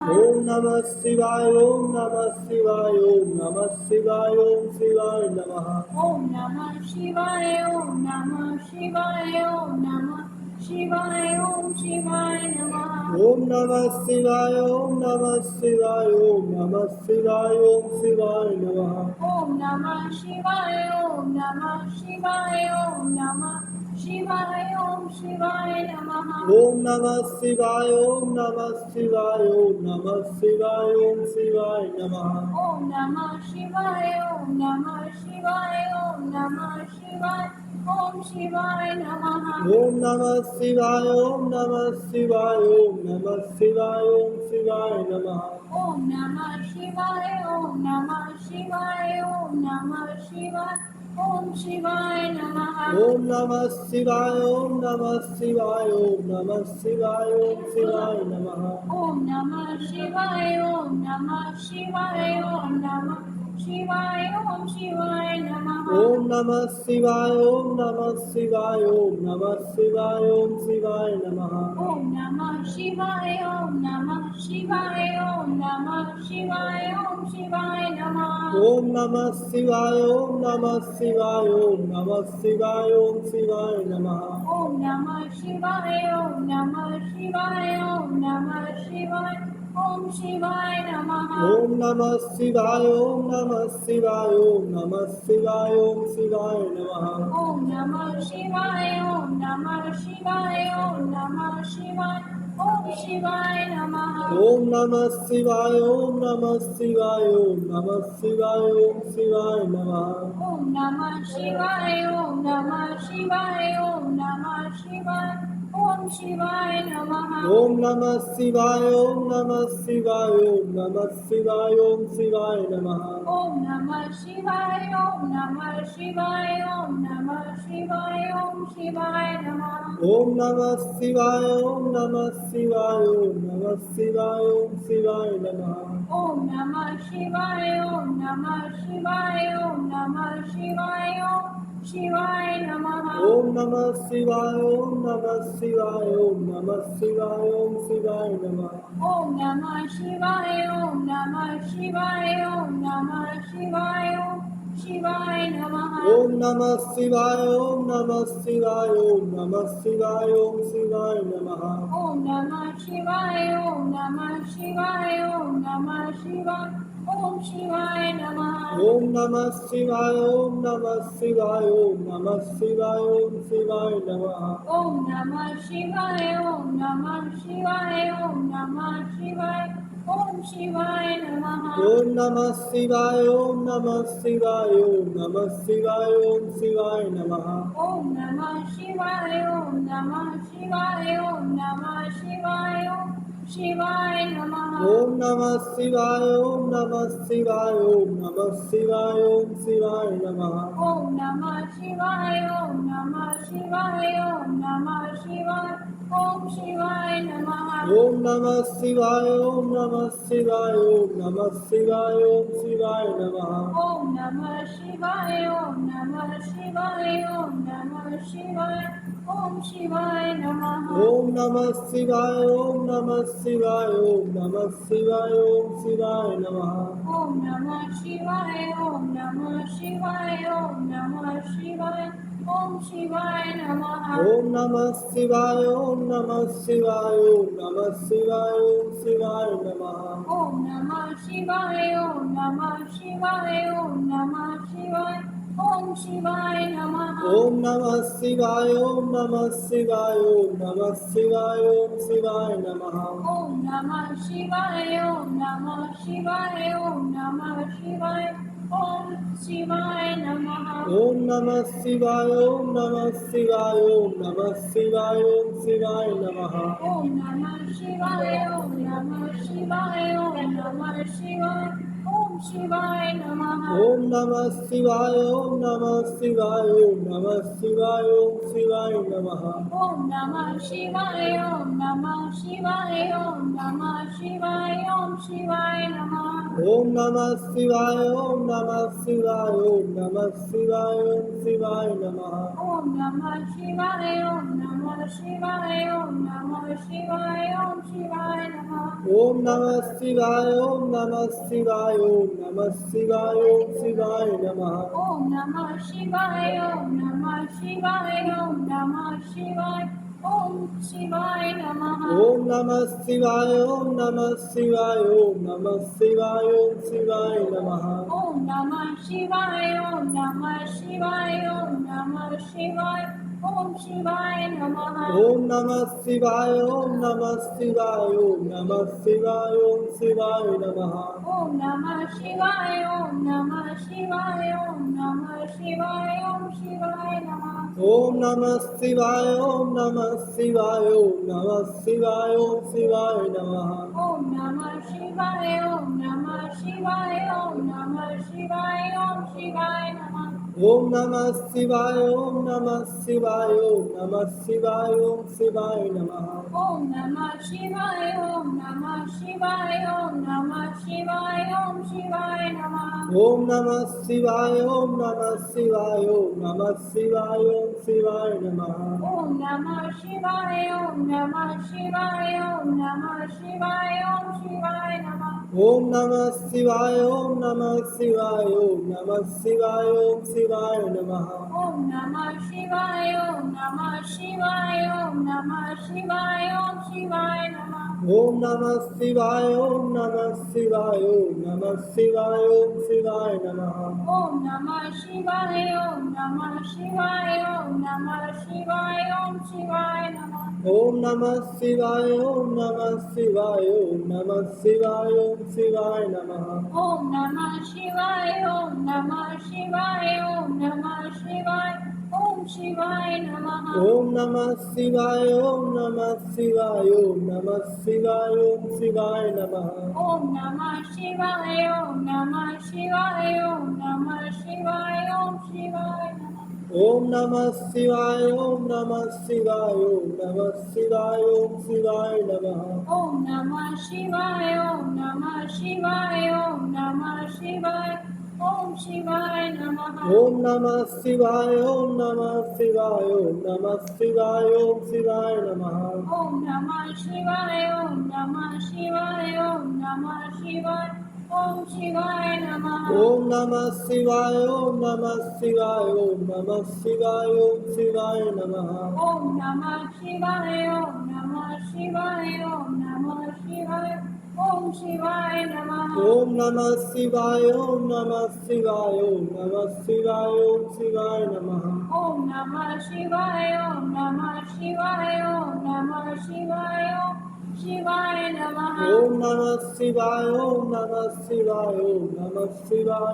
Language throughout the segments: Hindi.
ओम नमः शिवाय ओम नमः शिवाय ओम नमः शिवाय ओम शिवाय नमः ओम नमः शिवाय ओम नमः शिवाय ओम नमः शिवाय ओम शिवाय नमः ओम नमः शिवाय ओम नमः शिवाय ओम नमः शिवाय ओम शिवाय नमः ओम नमः शिवाय ओम नमः शिवाय ओम नमः शिवाय ओम शिवाय नमः ओम नमः शिवाय ओम नमः शिवाय ओम नमः शिवाय ओम शिवाय नमः ओम नमः शिवाय ओम नमः शिवाय ओम नमः शिवाय ओम शिवाय नमः ओम नमः शिवाय ओम नमः शिवाय ओम नमः शिवाय ओम शिवाय नमः ओम नमः शिवाय ओम नमः शिवाय ओम नमः शिवाय ओम शिवाय नमः ओम नमः शिवाय ओम नमः शिवाय ओम नमः शिवाय ओम शिवाय नमः ओम नमः शिवाय ओम नमः शिवाय ओम नमः शिवाय ओम शिवाय नमः ओम नमः शिवाय ओम नमः शिवाय ओम नमः शिवाय ओम शिवाय नमः ओम नमः शिवाय ओम नमः शिवाय ओम नमः शिवाय ओम शिवाय नमः ओम नमः शिवाय ओम नमः शिवाय ओम नमः शिवाय ओम शिवाय नमः ओम नमः शिवाय ओम नमः शिवाय ओम नमः शिवाय ओम शिवाय नमः ओम नमः शिवाय ओम नमः शिवाय ओम नमः शिवाय ओम शिवाय नमः ओम नमः शिवाय ओम नमः शिवाय ओम नमः शिवाय ओम शिवाय नमः ओम नमः शिवाय ओम नमः शिवाय ओम नमः शिवाय ओम शिवाय नमः ओम नमः शिवाय ओम नमः शिवाय ओम नमः शिवाय ओम शिवाय नमः ओम नमः शिवाय ओम नमः शिवाय ओम नमः शिवाय ओम शिवाय नमः ओम नमः शिवाय ओम नमः शिवाय ओम नमः शिवाय ओम शिवाय नमः ओम नमः शिवाय ओम नमः शिवाय ओम नमः शिवाय ओम शिवाय नमः ओम नमः शिवाय ओम नमः शिवाय ओम नमः शिवाय ओम शिवाय नमः ओम नमः शिवाय ओम नमः शिवाय ओम नमः शिवाय ओम शिवाय नमः ओम नमः शिवाय ओम नमः शिवाय ओम नमः शिवाय ओम शिवाय नमः ओम नमः शिवाय ओम नमः शिवाय ओम नमः शिवाय ओम शिवाय नमः ओम नमः शिवाय ओम नमः शिवाय ओम नमः शिवाय ओम शिवाय नमः ओम नमः शिवाय ओम नमः शिवाय ओम नमः शिवाय ओम शिवाय नमः ओम नमः शिवाय ओम नमः शिवाय ओम नमः शिवाय ओम शिवाय नमः ओम नमः शिवाय ओम नमः शिवाय ओम नमः शिवाय ओम शिवाय नमः ओम नमः शिवाय ओम नमः शिवाय ओम नमः शिवाय ओम शिवाय नमः ओम नमः शिवाय ओम नमः शिवाय ओम नमः शिवाय ओम शिवाय नमः ओम नमः शिवाय ओम नमः शिवाय ओम नमः शिवाय ओम शिवाय नमः ओम नमः शिवाय ओम नमः शिवाय ओम नमः शिवाय ओम शिवाय नमः ओम नमः शिवाय ओम नमः शिवाय ओम नमः शिवाय ओम शिवाय नमः ओम नमः शिवाय ओम नमः शिवाय ओम नमः शिवाय ओम शिवाय नमः ओम नमः शिवाय ओम नमः शिवाय ओम नमः शिवाय ओम शिवाय नमः ओम नमः शिवाय ओम नमः शिवाय ओम नमः शिवाय ओम शिवाय नमः ओम नमः शिवाय ओम नमः शिवाय ओम नमः शिवाय ओम शिवाय नमः ओम नमः शिवाय ओम नमः शिवाय ओम नमः शिवाय ओम शिवाय नमः ओम नमः शिवाय ओम नमः शिवाय ओम नमः शिवाय ओम शिवाय नमः ओम नमः शिवाय ओम नमः शिवाय ओम नमः शिवाय ओम शिवाय नमः ओम नमः शिवाय ओम नमः शिवाय ओम नमः शिवाय ओम शिवाय नमः ओम नमः शिवाय ओम नमः शिवाय ओम नमः शिवाय ओम शिवाय नमः ओम नमः शिवाय ओम नमः शिवाय ओम नमः शिवाय ओम शिवाय नमः ओम नमः शिवाय ओम नमः शिवाय ओम नमः शिवाय ओम शिवाय नमः ओम नमः शिवाय ओम नमः शिवाय ओम नमः शिवाय ओम शिवाय नमः ओम नमः शिवाय ओम नमः शिवाय ओम नमः शिवाय ओम शिवाय नमः ओम नमः शिवाय ओम नमः शिवाय ओम नमः शिवाय ओम शिवाय नमः ओम नमः शिवाय ओम नमः शिवाय ओम नमः शिवाय ओम शिवाय नमः ओम नमः शिवाय ओम नमः शिवाय ओम नमः शिवाय ओम शिवाय नमः ओम नमः शिवाय ओम नमः शिवाय ओम नमः शिवाय ओम शिवाय नमः ओम नमः शिवाय ओम नमः शिवाय ओम नमः शिवाय ओम शिवाय नमः ओम नमः शिवाय ओम नमः शिवाय ओम नमः शिवाय ओम शिवाय नमः ओम नमः शिवाय ओम नमः शिवाय ओम नमः शिवाय ओम शिवाय नमः ओम नमः शिवाय ओम नमः शिवाय ओम नमः शिवाय ओम शिवाय नमः ओम नमः शिवाय ओम नमः शिवाय ओम नमः शिवाय ओम शिवाय नमः ओम नमः शिवाय ओम नमः शिवाय ओम नमः शिवाय ओम शिवाय नमः ओम नमः शिवाय ओम नमः शिवाय ओम नमः शिवाय ओम शिवाय नमः ओम नमः शिवाय ओम नमः शिवाय ओम नमः शिवाय ओम शिवाय नमः ओम नमः शिवाय ओम नमः शिवाय ओम नमः शिवाय ओम शिवाय नमः ओम नमः शिवाय ओम नमः शिवाय ओम नमः शिवाय ओम शिवाय नमः ओम नमः शिवाय ओम नमः शिवाय ओम नमः शिवाय ओम शिवाय नमः ओम नमः शिवाय ओम नमः शिवाय ओम नमः शिवाय ओम शिवाय नमः ओम नमः शिवाय ओम नमः शिवाय ओम नमः शिवाय ओम शिवाय नमः ओम नमः शिवाय ओम नमः शिवाय ओम नमः शिवाय ओम शिवाय नमः ओम नमः शिवाय ओम नमः शिवाय ओम नमः शिवाय ओम शिवाय नमः ओम नमः शिवाय ओम नमः शिवाय ओम नमः शिवाय ओम शिवाय नमः ओम नमः शिवाय ओम नमः शिवाय ओम नमः शिवाय ओम शिवाय नमः ओम नमः शिवाय ओम नमः शिवाय ओम नमः शिवाय ओम शिवाय नमः ओम नमः शिवाय ओम नमः शिवाय ओम नमः शिवाय ओम शिवाय नमः ओम नमः शिवाय ओम नमः शिवाय ओम नमः शिवाय ओम शिवाय नमः ओम नमः शिवाय ओम नमः शिवाय ओम नमः शिवाय ओम शिवाय नमः ओम नमः शिवाय ओम नमः शिवाय ओम नमः शिवाय ओम शिवाय नमः ओम नमः शिवाय ओम नमः शिवाय ओम नमः शिवाय ओम शिवाय नमः ओम नमः शिवाय ओम नमः शिवाय ओम नमः शिवाय ओम शिवाय नमः ओम नमः शिवाय ओम नमः शिवाय ओम नमः शिवाय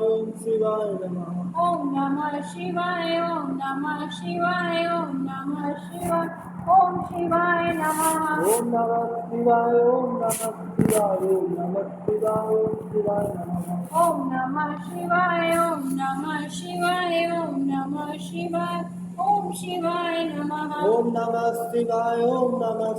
ओम शिवाय नमः ओम नमः शिवाय ओम नमः शिवाय ओम नमः शिवाय ओम शिवाय नमः ओम नमः शिवाय ओम नमः शिवाय ओम नमः शिवाय ओम शिवाय नमः ओम नमः शिवाय ओम नमः शिवाय ओम नमः शिवाय ओम शिवाय नमः ओम नमः शिवाय ओम नमः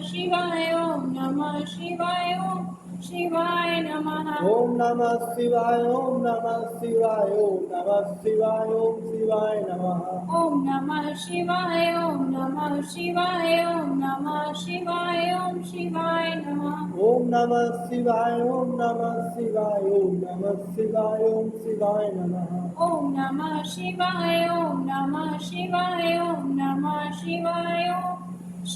शिवाय ओम नमः शिवाय ओम शिवाय नमः ओम नमः शिवाय ओम नमः शिवाय ओम नमः शिवाय ओम शिवाय नमः ओम नमः शिवाय ओम नमः शिवाय ओम नमः शिवाय ओम शिवाय नमः ओम नमः शिवाय ओम नमः शिवाय ओम नमः शिवाय ओम शिवाय नमः ओम नमः शिवाय ओम नमः शिवाय ओम नमः शिवाय ओम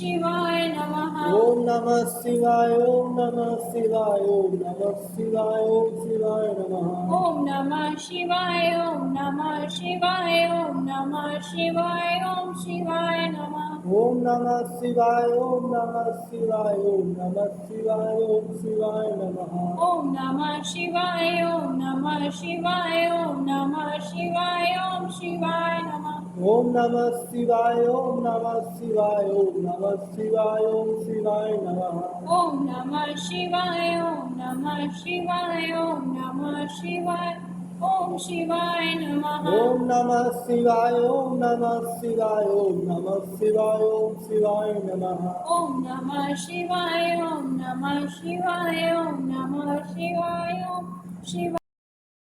शिवाय नमः ओम नमः शिवाय ओम नमः शिवाय ओम नमः शिवाय ओम शिवाय नमः ओम नमः शिवाय ओम नमः शिवाय ओम नमः शिवाय ओम शिवाय नमः ओम नमः शिवाय ओम नमः शिवाय ओम नमः शिवाय ओम शिवाय नमः ओम नमः शिवाय ओम नमः शिवाय ओम नमः शिवाय ओम शिवाय नमः ओम नमः शिवाय ओम नमः शिवाय ओम नमः शिवाय ओम शिवाय नमः ओम नमः शिवाय ओम नमः शिवाय ओम नमः शिवाय ओम शिवाय नमः ओम नमः शिवाय ओम नमः शिवाय ओम नमः शिवाय ओम शिवाय नमः ओम नमः शिवाय ओम नमः शिवाय ओम नमः शिवाय ओम शिवाय